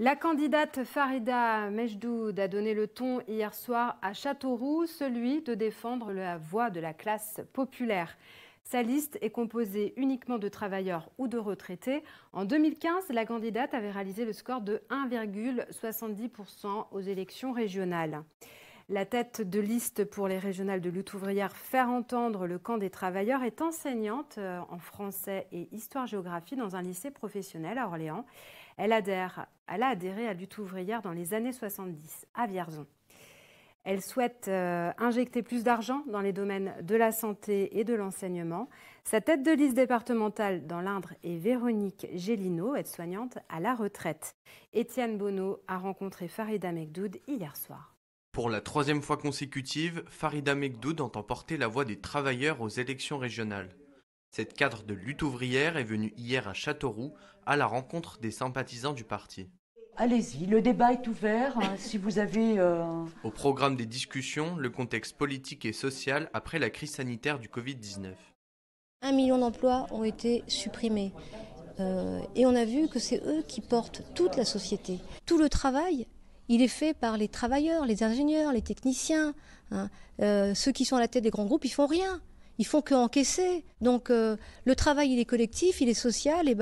La candidate Farida Mejdoud a donné le ton hier soir à Châteauroux, celui de défendre la voix de la classe populaire. Sa liste est composée uniquement de travailleurs ou de retraités. En 2015, la candidate avait réalisé le score de 1,70% aux élections régionales. La tête de liste pour les régionales de lutte ouvrière Faire entendre le camp des travailleurs est enseignante en français et histoire-géographie dans un lycée professionnel à Orléans. Elle a adhéré à lutte ouvrière dans les années 70 à Vierzon. Elle souhaite injecter plus d'argent dans les domaines de la santé et de l'enseignement. Sa tête de liste départementale dans l'Indre est Véronique Gélineau, aide-soignante à la retraite. Étienne Bonneau a rencontré Farida Mejdoud hier soir. Pour la troisième fois consécutive, Farida Mejdoud entend porter la voix des travailleurs aux élections régionales. Cette cadre de lutte ouvrière est venue hier à Châteauroux à la rencontre des sympathisants du parti. Allez-y, le débat est ouvert. Si vous avez... Au programme des discussions, le contexte politique et social après la crise sanitaire du Covid-19. 1 million d'emplois ont été supprimés. Et on a vu que c'est eux qui portent toute la société. Tout le travail, il est fait par les travailleurs, les ingénieurs, les techniciens. Ceux qui sont à la tête des grands groupes, ils font rien. Ils font que encaisser. Donc le travail, il est collectif, il est social. Et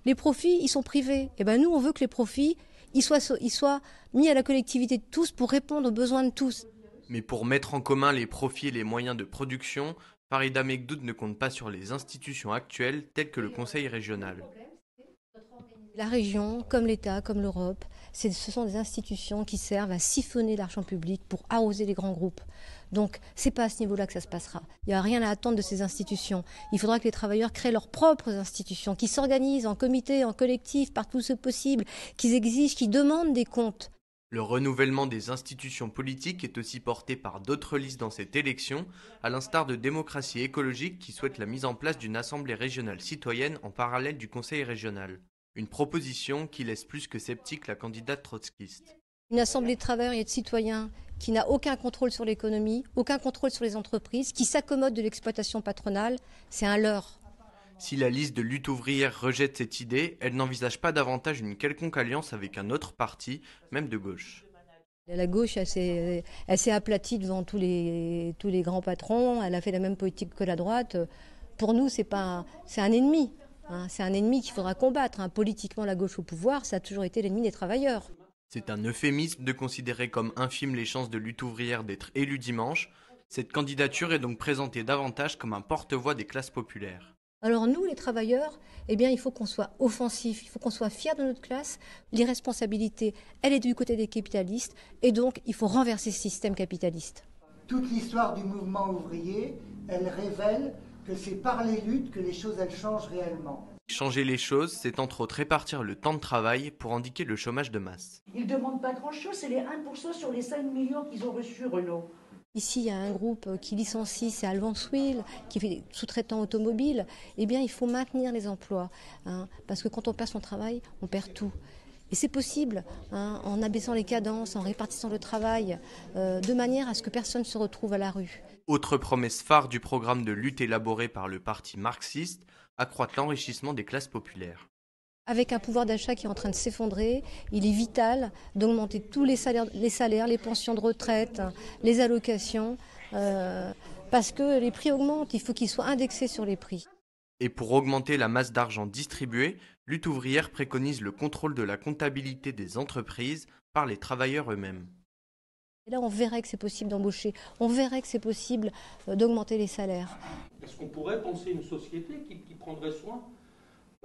les profits, ils sont privés. Et nous, on veut que les profits, ils soient mis à la collectivité de tous pour répondre aux besoins de tous. Mais pour mettre en commun les profits et les moyens de production, Farida Mejdoud ne compte pas sur les institutions actuelles telles que le Conseil régional. La région, comme l'État, comme l'Europe, ce sont des institutions qui servent à siphonner l'argent public pour arroser les grands groupes. Donc, ce n'est pas à ce niveau-là que ça se passera. Il n'y a rien à attendre de ces institutions. Il faudra que les travailleurs créent leurs propres institutions, qui s'organisent en comité, en collectif, partout où c'est possible, qu'ils exigent, qu'ils demandent des comptes. Le renouvellement des institutions politiques est aussi porté par d'autres listes dans cette élection, à l'instar de Démocratie écologique qui souhaite la mise en place d'une assemblée régionale citoyenne en parallèle du conseil régional. Une proposition qui laisse plus que sceptique la candidate trotskiste. Une assemblée de travailleurs et de citoyens qui n'a aucun contrôle sur l'économie, aucun contrôle sur les entreprises, qui s'accommode de l'exploitation patronale, c'est un leurre. Si la liste de lutte ouvrière rejette cette idée, elle n'envisage pas davantage une quelconque alliance avec un autre parti, même de gauche. La gauche, elle s'est aplatie devant tous les grands patrons, elle a fait la même politique que la droite. Pour nous, c'est un ennemi. C'est un ennemi qu'il faudra combattre. Politiquement, la gauche au pouvoir, ça a toujours été l'ennemi des travailleurs. C'est un euphémisme de considérer comme infimes les chances de lutte ouvrière d'être élu dimanche. Cette candidature est donc présentée davantage comme un porte-voix des classes populaires. Alors nous, les travailleurs, il faut qu'on soit offensifs, il faut qu'on soit fiers de notre classe. L'irresponsabilité, elle est du côté des capitalistes, et donc il faut renverser ce système capitaliste. Toute l'histoire du mouvement ouvrier, elle révèle que c'est par les luttes que les choses elles changent réellement. Changer les choses, c'est entre autres répartir le temps de travail pour endiguer le chômage de masse. Ils ne demandent pas grand-chose, c'est les 1% sur les 5 millions qu'ils ont reçus, Renault. Ici, il y a un groupe qui licencie, c'est Alvanswil, qui fait sous-traitant automobile. Il faut maintenir les emplois, parce que quand on perd son travail, on perd tout. Et c'est possible, en abaissant les cadences, en répartissant le travail, de manière à ce que personne ne se retrouve à la rue. Autre promesse phare du programme de lutte élaboré par le parti marxiste, accroître l'enrichissement des classes populaires. Avec un pouvoir d'achat qui est en train de s'effondrer, il est vital d'augmenter tous les salaires, les pensions de retraite, les allocations, parce que les prix augmentent, il faut qu'ils soient indexés sur les prix. Et pour augmenter la masse d'argent distribuée, Lutte ouvrière préconise le contrôle de la comptabilité des entreprises par les travailleurs eux-mêmes. Et là, on verrait que c'est possible d'embaucher, on verrait que c'est possible d'augmenter les salaires. Est-ce qu'on pourrait penser une société qui prendrait soin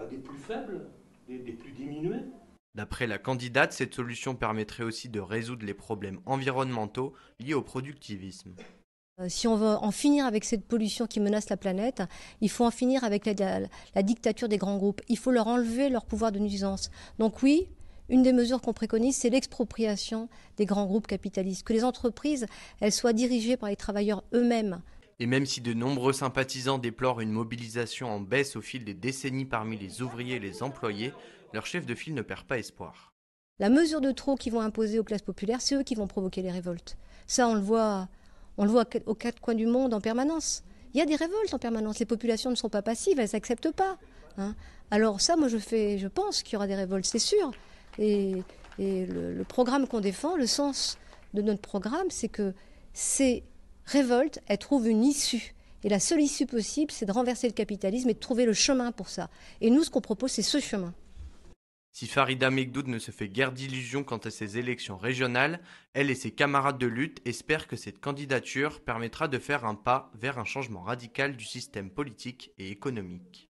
des plus faibles, des plus diminués ? D'après la candidate, cette solution permettrait aussi de résoudre les problèmes environnementaux liés au productivisme. Si on veut en finir avec cette pollution qui menace la planète, il faut en finir avec la dictature des grands groupes. Il faut leur enlever leur pouvoir de nuisance. Donc oui, une des mesures qu'on préconise, c'est l'expropriation des grands groupes capitalistes. Que les entreprises, elles soient dirigées par les travailleurs eux-mêmes. Et même si de nombreux sympathisants déplorent une mobilisation en baisse au fil des décennies parmi les ouvriers et les employés, leur chef de file ne perd pas espoir. La mesure de trop qu'ils vont imposer aux classes populaires, c'est eux qui vont provoquer les révoltes. Ça, on le voit aux quatre coins du monde en permanence. Il y a des révoltes en permanence. Les populations ne sont pas passives, elles n'acceptent pas. Alors ça, moi, je pense qu'il y aura des révoltes, c'est sûr. Et Et le programme qu'on défend, le sens de notre programme, c'est que ces révoltes, elles trouvent une issue. Et la seule issue possible, c'est de renverser le capitalisme et de trouver le chemin pour ça. Et nous, ce qu'on propose, c'est ce chemin. Si Farida Mekdoud ne se fait guère d'illusions quant à ces élections régionales, elle et ses camarades de lutte espèrent que cette candidature permettra de faire un pas vers un changement radical du système politique et économique.